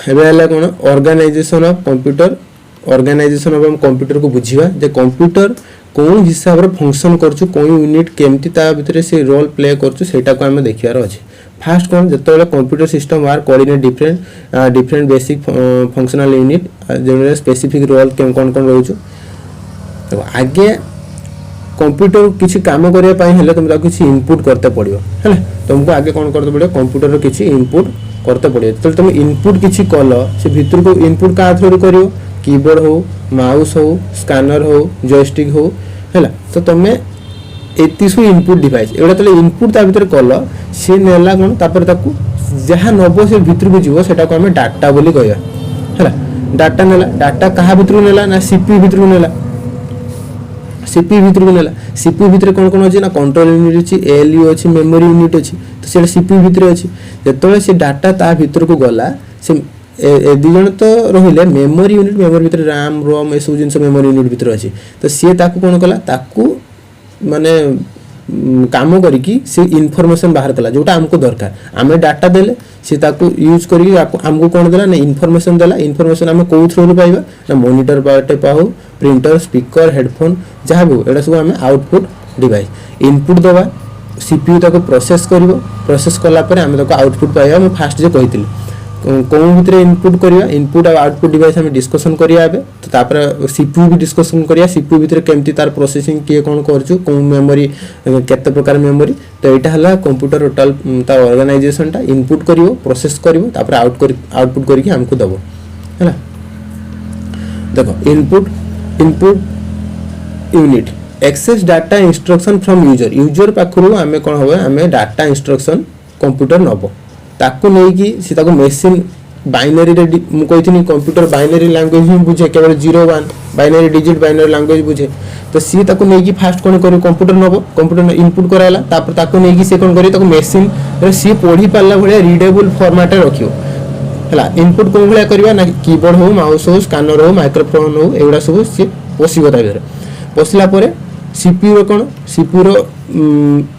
एबे हला कोन organisation of computer organisation of computer को बुझिबा जे कंप्यूटर कोन हिसाब रे फंक्शन करछु कोन यूनिट केमती ता भितरे से रोल प्ले करछु सेटा को हम देखियार अछि फास्ट कोन जतले कंप्यूटर सिस्टम आर coordinate different basic functional unit general specific role केम कोन रहउछु तो आगे कंप्यूटर किछि काम करिया पई हेले तुम किछि इनपुट करते पड़ियो हैला तुमको आगे कोन करते पड़ियो कंप्यूटर रो किछि इनपुट करते पड़ियो तो तुम इनपुट किछि कलो से भीतर को इनपुट का थ्रू करियो कीबोर्ड हो माउस हो स्कैनर हो जॉयस्टिक हो हैला तो तुमे एतिसु इनपुट डिवाइस एटा तले इनपुट ता भीतर कलो से नेला कोन तापर ताकू जहा नबो से भीतर को जीवो सेटा को हमें डाटा बोली कहया हैला डाटा नेला डाटा कहा भीतर नेला ना सीपीयू भीतर नेला सीपीयू भीतर नेला सीपीयू भीतर कोन कोन अछि ना कंट्रोल यूनिट अछि एएलयू अछि मेमोरी यूनिट अछि तो सेटा सीपीयू भीतर अछि जेतले से डाटा ता भीतर को गला से दि जण तो रहिले मेमोरी यूनिट मेमोरी भीतर रैम रोम ए सब जिंस मेमोरी यूनिट भीतर अछि तो से ताकू कोन कला ताकू माने काम करिकी से इनफॉरमेशन बाहर कला जोटा हमको दरकार आमे डाटा देले से ताकू यूज करी हमको कोन देला ना इनफॉरमेशन हम को थ्रू पाइबा ना मॉनिटर बाटे पाहु प्रिंटर स्पीकर हेडफोन जहां भी एडा सब हम आउटपुट डिवाइस इनपुट दवा सीपीयू ताको प्रोसेस करिवो प्रोसेस कला पर हम ताको आउटपुट पाइबा हम फास्ट जे कहितिली कोन भीतर इनपुट करिया इनपुट और आउटपुट डिवाइस हम डिस्कशन करिया आबे तो तापर सीपीयू भी डिस्कशन करिया सीपीयू भीतर केमती तार प्रोसेसिंग के कोन करछु कोन मेमोरी केते प्रकार मेमोरी तो एटा हला कंप्यूटर टोटल ता ऑर्गेनाइजेशन ता इनपुट करिवो प्रोसेस करिवो तापर आउटपुट करिके हमको दबो हैला देखो input unit access data instruction from user पाखरु हमें कोन होवे हमें डाटा इंस्ट्रक्शन कंप्यूटर नबो ताको नै कि से ताको मशीन बाइनरी रे मु कहिथिनी कंप्यूटर बाइनरी लैंग्वेज ही बुझे केवल 0 1 बाइनरी डिजिट बाइनरी लैंग्वेज बुझे तो सी ताको नै कि फास्ट कोन करी कंप्यूटर नबो कंप्यूटर इनपुट कराला तापर ताको नै कि से कोन करी ताको मशीन रे सी पढी पाला भले रीडेबल फॉर्मेट रे रखियो हला इनपुट कोन भले करबा ना कीबोर्ड हो माउस हो स्कैनर हो माइक्रोफोन हो एडा सब से पोसिबो ता भरे पोसला परे सीपीयू रो कोन सीपीयू रो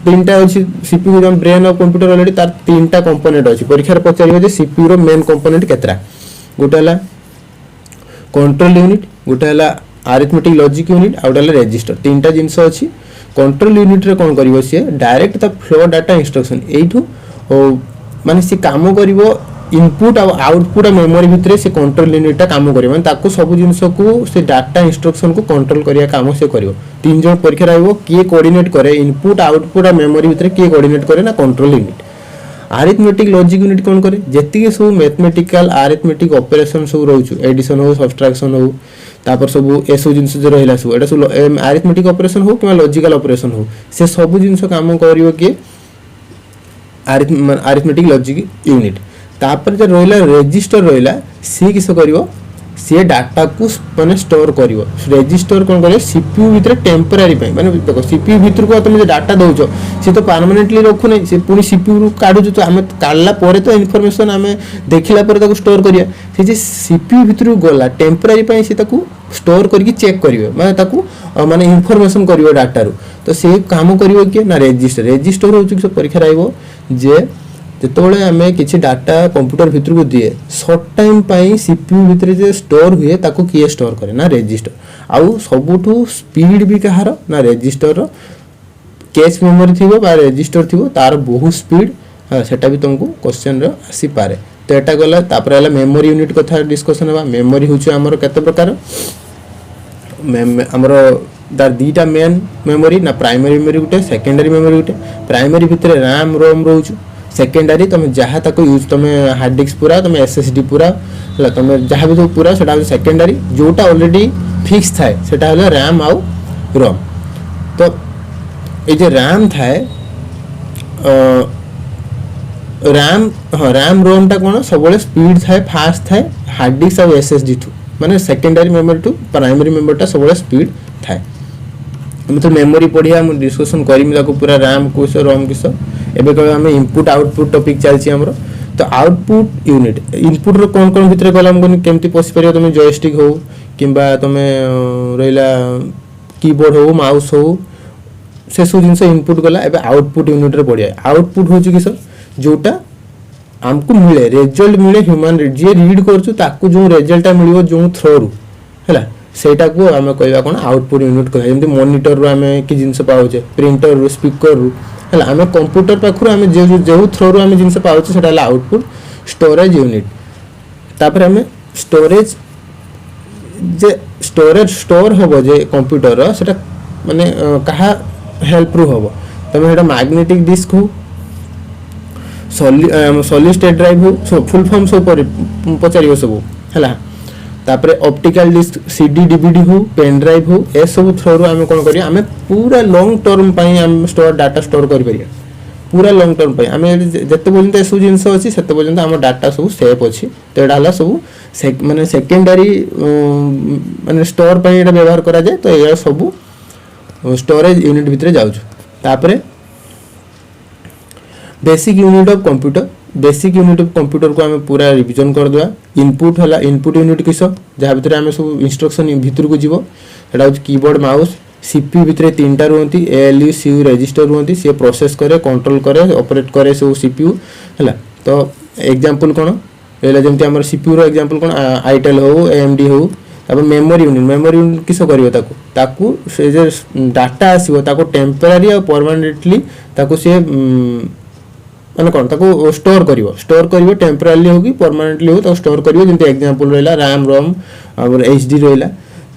तीनटा अछि सीपीयू जो ब्रेन ऑफ कंप्यूटर ऑलरेडी तार तीनटा कंपोनेंट अछि परीक्षा रे पचारिबो जे सीपीयू रो मेन कंपोनेंट केतरा गोटेला कंट्रोल यूनिट गोटेला अरिथमेटिक लॉजिक यूनिट आ गोटेला रजिस्टर तीनटा जिंस अछि कंट्रोल यूनिट रे कोन करिवो से direct the flow data instruction एठू माने से काम करिवो इनपुट और आउटपुट मेमोरी भितरे से कंट्रोल यूनिट काम करिवो माने ताको सब जिंस को से डाटा इंस्ट्रक्शन को कंट्रोल करिया काम से करिवो तीन जण परीक्षा रहइबो के कोऑर्डिनेट करे इनपुट आउटपुट और मेमोरी भितरे के कोऑर्डिनेट करे ना control unit arithmetic logic unit कोन करे जति के सब मैथमेटिकल अरिथमेटिक ऑपरेशन सब रहउछु एडिशन हो सब्ट्रैक्शन हो तापर सब एसो जिंस जे रहिला सब एटा सब अरिथमेटिक ऑपरेशन हो कि लॉजिकल ऑपरेशन हो से सब जिंस काम करिवो के अरिथमेटिक लॉजिक यूनिट तापर जे रहिला रजिस्टर रहिला सी किस करिवो सी डाटा को माने स्टोर करिवो रजिस्टर कोन करे सीपीयू भितर टेम्पररी माने देखो सीपीयू भितर को तुम डाटा दउछो सी तो परमानेंटली रखु नै से पुनी सीपीयू रु काढु तो हमें काढला परे तो इन्फॉर्मेशन हमें देखिला परे ताको स्टोर करिया से जे सीपीयू भितर गला टेम्पररी पई से ताको स्टोर करके चेक करिवो माने ताको माने इन्फॉर्मेशन करिवो डाटा रु तो से काम करिवो के ना रजिस्टर रजिस्टर हो कि परीक्षा आइबो जे जेतोले हमें किछि डाटा कंप्यूटर भितर को दिए शॉर्ट टाइम पाई सीपीयू भितर जे स्टोर हुए ताको किए स्टोर करे ना रजिस्टर आउ सबुठु स्पीड भी कहार ना रजिस्टर रो कैश मेमोरी थिबो बा रजिस्टर थिबो तार बहुत स्पीड सेटा भी तुमको क्वेश्चन रो आसी पारे तो एटा गला तापर हला मेमोरी यूनिट कथा डिस्कशन होबा मेमोरी होछु हमर केते प्रकार हमर दार दीटा मेन मेमोरी ना प्राइमरी मेमोरी गुटे सेकेंडरी मेमोरी गुटे प्राइमरी भितर रैम रोम रहउछु सेकेंडरी तुम जहाँ तक यूज तुम हार्ड डिस्क पूरा तुम एसएसडी पूरा हला तुम जहाँ भी पूरा सेटा सेकेंडरी जोटा ऑलरेडी फिक्स थाए सेटा हला रैम आउ रोम तो ए जे रैम थाए रैम हाँ रैम रोम टा कोन सबले स्पीड थाए फास्ट थाए हार्ड डिस्क आउ एसएसडी टू माने सेकेंडरी मेमोरी टू प्राइमरी मेमोरी टा सबले स्पीड थाए मतलब मेमोरी पढ़िया मु डिस्कशन करिम ताको पूरा रैम कोस रोम किस एबे कहबे हम इनपुट आउटपुट टॉपिक चलछि हमरो तो आउटपुट यूनिट इनपुट रो कोन कोन भितर कलम कोन केमति पसि परियो तुम जॉयस्टिक हो किबा तुम रहिला कीबोर्ड हो माउस हो से सब जिंस इनपुट गला एबे आउटपुट यूनिट रे पढ़िया आउटपुट होछि किस जोटा हमको मिले रिजल्ट मिले ह्यूमन जे रीड करछु ताकू जो रिजल्ट मिलियो जो थ्रो रु हैला सेटा को हमें कहबा कोन आउटपुट यूनिट कहे जेमति मॉनिटर रो हमें कि जिंस पाउचे प्रिंटर रो स्पीकर रो हैला हमें कंप्यूटर पाखरु हमें जे थ्रो रो हमें जिंस पाउचे सेटा हला आउटपुट स्टोरेज यूनिट तापर हमें स्टोरेज जे स्टोरेज स्टोर होबो जे कंप्यूटर रो सेटा माने कहा हेल्प रु होबो तमे हेटा मैग्नेटिक डिस्क हो सॉलिड स्टेट ड्राइव हो फुल फॉर्म सब पचारियो सब हैला तापरे ऑप्टिकल डिस्क सीडी डीवीडी हो पेन ड्राइव हो ए सब थ्रो रो हमें कोन करिया हमें पूरा लॉन्ग टर्म पई हम स्टोर डाटा स्टोर करि परिया पूरा लॉन्ग टर्म पई हमें जते बोलते ए सब जिंस अछि सेते बोलते हम डाटा सब सेफ अछि तो डाला सब माने सेकेंडरी माने स्टोर पई एटा व्यवहार करा जाय तो ए सब स्टोरेज यूनिट भितरे जाउछ तापरे basic unit of computer basic unit of computer को हमें पूरा रिवीजन कर दवा इनपुट हला इनपुट यूनिट किस जहाँ भितर हमें सब इंस्ट्रक्शन भितर को जीवो एटा हो कीबोर्ड माउस सीपीयू भितर तीनटा रहंती एएलयू सीयू रजिस्टर रहंती से प्रोसेस करे कंट्रोल करे ऑपरेट करे सब सीपीयू हला तो एग्जांपल कोन एला जेमति हमर सीपीयू रो एग्जांपल कोन आईटेल हो एएमडी हो अब मेमोरी यूनिट किस करियो ताकू से जे डाटा आसीबो ताको टेम्पररी और परमानेंटली ताको से माने कोन ताको स्टोर करिवो टेम्पररी हो कि परमानेंटली हो तो स्टोर करिवो जेंते एग्जांपल रहला रैम रोम और एचडी रहला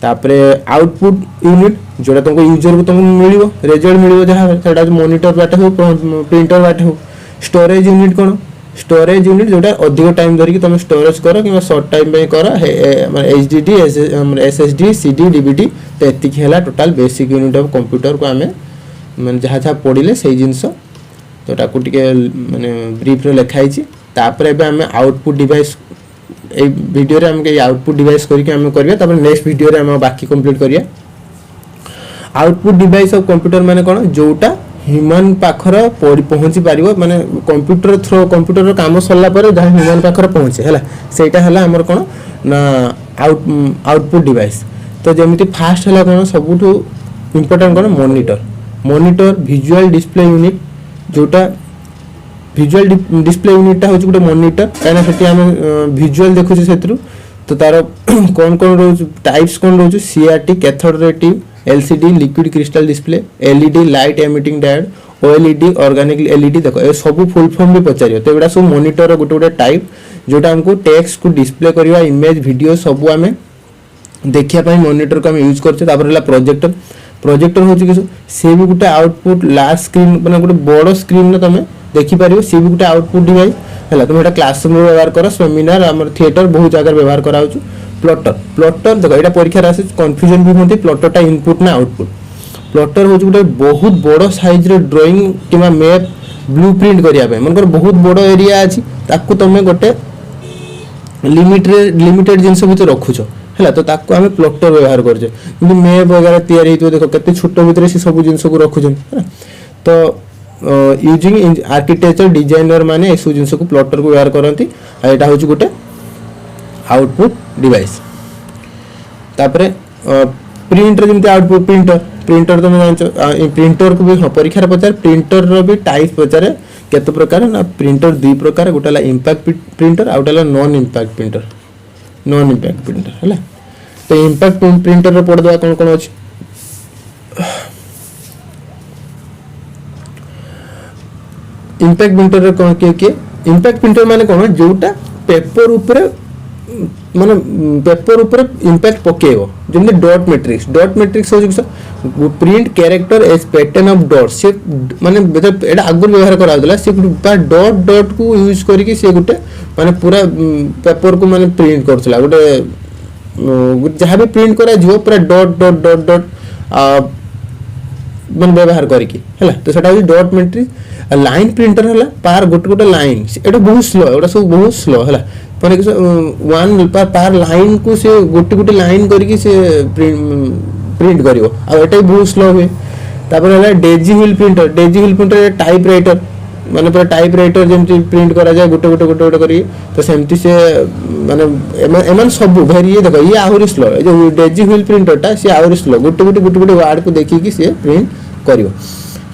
तापरे आउटपुट यूनिट जोटा तुमको यूजर को तुमको मिलिवो रिजल्ट मिलिवो जहां सेटा मॉनिटर बाटे हो प्रिंटर बाटे हो स्टोरेज यूनिट कोन स्टोरेज यूनिट जोटा अधिक टाइम धरि कि तुम स्टोरेज करो कि शॉर्ट टाइम पे करो माने एचडीडी एसएसडी सीडी डीवीडी तो एतिक हैला total basic unit of computer को हमें माने जहां जहां पढिले सेही जिंस तो ताकू टिके माने ब्रीफ रे लिखाई छी तापर एबे हमें आउटपुट डिवाइस ए वीडियो रे हम के आउटपुट डिवाइस करी के हम करबे तापर नेक्स्ट वीडियो रे हम बाकी कंप्लीट करिया आउटपुट डिवाइस ऑफ कंप्यूटर माने कोन जोटा ह्यूमन पाखर पहुंची पारिबो माने कंप्यूटर थ्रो कंप्यूटर रो काम सरला पर जहा ह्यूमन पाखर पहुंचे हला सेटा हला हमर कोन ना आउटपुट डिवाइस तो जेमिति फास्ट हला कोन सबुठु इंपोर्टेंट कोन मॉनिटर विजुअल डिस्प्ले यूनिट जोटा विजुअल डिस्प्ले यूनिट टा होची गुटे मॉनिटर काना सेठी हम विजुअल देखु छी सेत्रु तो तार कोन कोन रो टाइप्स कोन रो CRT cathode ray tube LCD liquid crystal display LED light emitting diode OLED organic LED देखो ए सब फुल फॉर्म भी पचारियो तो एडा सब मॉनिटर रो गुटे गुटे टाइप जोटा हमको टेक्स्ट को डिस्प्ले करवा इमेज वीडियो सब हमें देखिया पई मॉनिटर को हम यूज करछे तापर हला प्रोजेक्टर होची कि से भी गुटे आउटपुट लास्ट स्क्रीन माने गुटे बड़ो स्क्रीन ने तमे देखि पारियो से भी गुटे आउटपुट डिवाइस हला तुम एटा क्लासरूम रे व्यवहार करो सेमिनार हमर थिएटर बहुत जगह व्यवहार करा होछु प्लॉटर देखो एटा परीक्षा रे आसे कंफ्यूजन भी होती प्लॉटर टा इनपुट ना आउटपुट प्लॉटर होछु गुटे बहुत बड़ो साइज रे ड्राइंग किमा मैप ब्लूप्रिंट करिया पे मनकर बहुत बड़ो एरिया अछि ताकू तमे गोटे लिमिटेड जिनस भितर रखुछ है तो ताको आम प्लॉटर व्यवहार करछे कि मैप वगैरह तैयारी होइतो देखो केते छोट भितर से सब जिनस को रखुछन तो यूजिंग आर्किटेक्चर डिजाइनर माने ए सब जिनस को प्लॉटर को व्यवहार करंती आ एटा होची गोटे आउटपुट डिवाइस तापरे प्रिंटर जेमते आउटपुट प्रिंटर तुम जानछो प्रिंटर को भी परीक्षा पचार प्रिंटर रो भी टाइप पचारे केते प्रकार ना प्रिंटर दुई प्रकार गोटेला इंपैक्ट प्रिंटर आ गोटेला नॉन इंपैक्ट प्रिंटर हैला तो इंपैक्ट प्रिंटर रो पड़ दवा कोन अछि इंपैक्ट प्रिंटर रो कोन के इंपैक्ट प्रिंटर माने कोन जोटा पेपर ऊपर माने पेपर ऊपर इंपैक्ट पकेबो जेमते डॉट मैट्रिक्स हो जिसो print character as pattern of dot से माने एटा आगुर व्यवहार करा दिला से डॉट डॉट को यूज करके से गुटे माने पूरा पेपर को माने प्रिंट करथला गुटे जहां भी प्रिंट करा जो पूरा डॉट डॉट डॉट डॉट माने व्यवहार करके हैला तो सेटा डॉट मैट्रिक्स लाइन प्रिंटर हैला पार गोटे लाइन एटा बहुत स्लो एटा सब बहुत स्लो हैला पर वन पार लाइन को से गोटे लाइन करके से प्रिंट करिवो आ एटा बहुत स्लो हुए तापर हला Daisy wheel printer type writer माने पूरा टाइप राइटर जेमति प्रिंट करा जाय गोटे करी तो सेमति से माने एमन सब भेरी देखो ये आहुरी स्लो ए जो डेजी व्हील प्रिंटरटा से आहुरी स्लो गोटे वर्ड को देखि कि से प्रिंट करिवो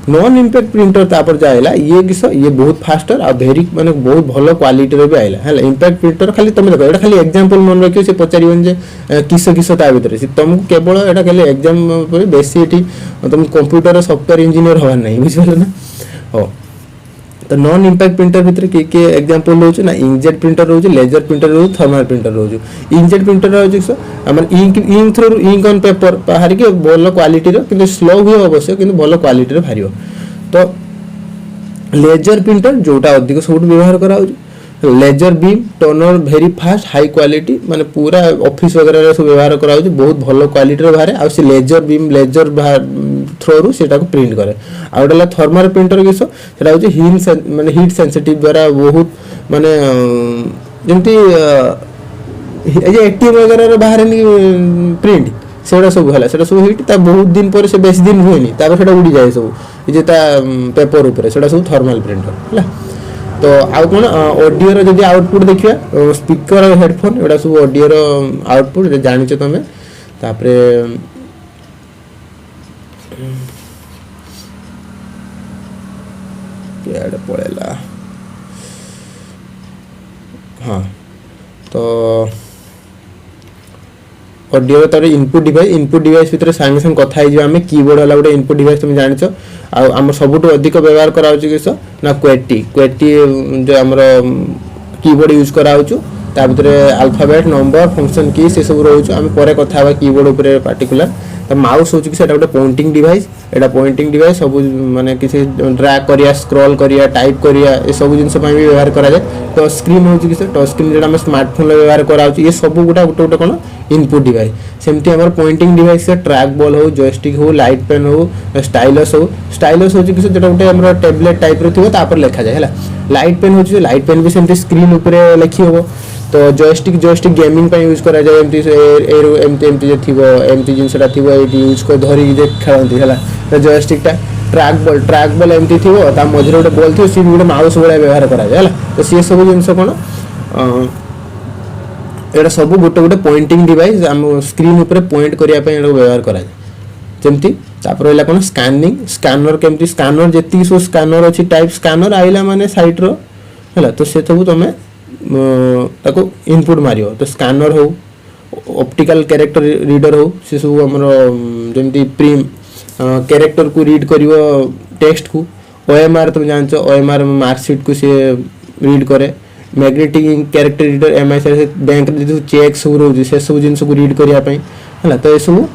नॉन इंपैक्ट प्रिंटर तापर जायला ये किस ये बहुत फास्टर आ भेरी माने बहुत भलो क्वालिटी रे भी आइला हैला इंपैक्ट प्रिंटर खाली तुम देखो एटा खाली एग्जांपल मन रखियो से पचारिवन जे किस ता भीतर से तुमको केवल एटा खाली एग्जाम बेसी एठी तुम कंप्यूटर सॉफ्टवेयर इंजीनियर होवा नहीं बुझिबल ना हो तो नॉन इंपैक्ट प्रिंटर भीतर के एग्जांपल रहउछ ना इंकजेट प्रिंटर रहउछ लेजर प्रिंटर रहउछ थर्मल प्रिंटर रहउछ इंकजेट प्रिंटर रहउछ हमर ink through ink on paper बाहर के भलो क्वालिटी रो किंतु स्लो हुए अवश्य किंतु भलो क्वालिटी रो भारियो तो लेजर प्रिंटर जोटा अधिक सब व्यवहार करा laser beam toner very fast high quality माने पूरा ऑफिस वगैरह सब व्यवहार करा बहुत भलो क्वालिटी रो बाहर आ से लेजर बीम लेजर थ्रू रु सेटा को प्रिंट करे आ ओडला थर्मल प्रिंटर किसो सेटा होची हीट माने हीट सेंसिटिव द्वारा बहुत माने जेंति ए जे एटीएम वगैरह रे बाहर नि प्रिंट सेटा सब हला सेटा सब हीट ता बहुत दिन पर से बेसी दिन होइनी तापर सेटा उडी जाय सब ए जे ता पेपर ऊपर सेटा सब थर्मल प्रिंटर हला तो आउ कोन ऑडियो रो जदी आउटपुट देखिया स्पीकर और हेडफोन एडा सब ऑडियो रो आउटपुट जे जानिछ तमे तापरे केड पळेला हां तो ऑडियो तार इनपुट डिवाइस भीतर संगे संग कथा ही जो हमें कीबोर्ड वाला गोटे इनपुट डिवाइस तुम जानिछ आ हम सबुठ अधिक व्यवहार करा होची किस ना क्वेटी जो हमर कीबोर्ड यूज करा होचु ता भीतर अल्फाबेट नंबर फंक्शन की से सब रहउछ हम परे कथा बा कीबोर्ड ऊपर पर्टिकुलर तो माउस होची कि सेटा गोटे पॉइंटिंग डिवाइस एटा पॉइंटिंग डिवाइस सब माने किसी ड्रैग करिया स्क्रॉल करिया टाइप करिया ए सब जिंस पय भी व्यवहार करा जाय तो स्क्रीन होची कि टच स्क्रीन जेटा हम स्मार्टफोन ले व्यवहार करा होची ये सब गोटे कोन इनपुट डिवाइस सेमती हमर पॉइंटिंग डिवाइस से ट्रैक बॉल हो जॉयस्टिक हो लाइट पेन हो स्टाइलस होची कि जेटा गोटे हमर टैबलेट टाइप रो थिबो तापर लिखा जाय हला लाइट पेन होची लाइट पेन भी सेमती स्क्रीन ऊपर लिखि होबो तो जॉयस्टिक गेमिंग पे यूज करा जाय एमती एमती जे थिबो एमती जिंसटा थिबो एटी यूज को धरी जे खेलंती हला तो जॉयस्टिक टा ट्रैक बॉल एमती थिबो ता मझरे गोटे बॉल थिबो सी गोटे माउस वाला व्यवहार करा जाय हला तो से सब जिंस कोन एटा सब गोटे पॉइंटिंग डिवाइस हम स्क्रीन ऊपर पॉइंट करिया पे एटा व्यवहार करा जाय जेमती तापर रहला कोन स्कैनर केमती स्कैनर जेती सो स्कैनर अछि टाइप स्कैनर आइला माने साइट रो हला तो से सब तमे ताको इनपुट मारियो तो स्कैनर हो ऑप्टिकल कैरेक्टर रीडर हो से सब हमरो जेमती प्रिम कैरेक्टर को रीड करिवो टेक्स्ट को ओएमआर तुम जानछो ओएमआर मार्कशीट को से रीड करे मैग्नेटिक कैरेक्टर रीडर एमआई से बैंक रे जो चेक सब रहउ से सब जिंस को रीड करिया पई हला तो ए सब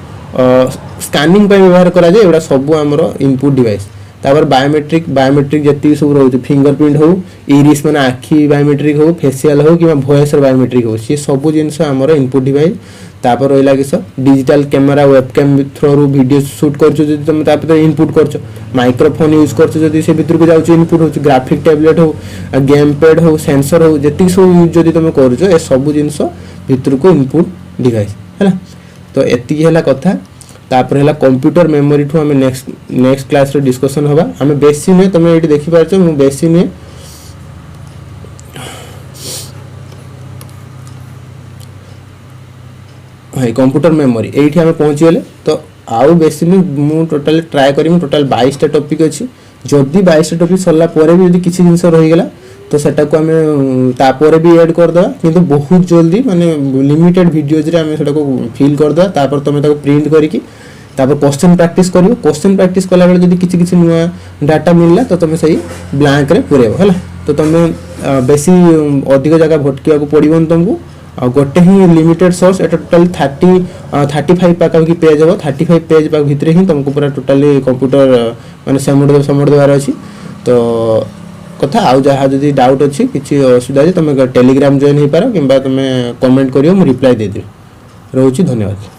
स्कैनिंग पे व्यवहार करा जाय एडा सब हमरो इनपुट डिवाइस तापर बायोमेट्रिक जति सब रहउ फिंगरप्रिंट हो इरिस माने आखी बायोमेट्रिक हो फेशियल हो कि वॉइस बायोमेट्रिक हो से सब जिंस हमरो इनपुट डिवाइस तापर रहा किस digital camera webcam through video shoot कर तुम इनपुट कर माइक्रोफोन यूज कर से भितर को जाऊँ इनपुट हो ग्राफिक टैबलेट हो गेम पैड हो सेंसर हो जी सब यूज जब तुम कर सब जिनस भितर को इनपुट डिवाइस है तो एति है कथा तापर है कंप्यूटर मेमोरी ठू आम नेक्स्ट क्लास रे डिस्कशन होगा आम बेसी नुहे तुम ये देखिपार मु बेसी नुहे हाँ कंप्यूटर मेमोरी ये आम पहुँचीगले तो आउ बेसी नुहे टोटाल ट्राए करी टोटाल 22टा टॉपिक अच्छी जदि 22टा टॉपिक सरला भी यदि किसी जिनस रहीगला तो सेटा को आम तापर भी ऐड करदे किंतु बहुत जल्दी माने लिमिटेड वीडियोज रे आम सेटा को फिल करदे तापर तुम प्रिंट करिकी तापर क्वेश्चन प्रैक्टिस करियो क्वेश्चन प्रैक्टिस कला बेले जदि किछि किछि नुआ डाटा मिलला तो तुम सही ब्लैंक रे पुरेबो हैला तो तुम बेसी अधिक जगह भटकिया को पड़िबन तुमको आ गोटे ही लिमिटेड सोर्स एटा टोटल 35 पाखा की पेज हो 35 पेज पाख भितर ही तुमको पूरा टोटली कंप्यूटर माने समुद्र द्वार अछि तो कथा आउ जहाँ जदि डाउट अच्छी किसी असुविधा तुम टेलीग्राम जॉइन हो पार कि तुम कमेंट करियो मु रिप्लाई दे देबी। रोची धन्यवाद।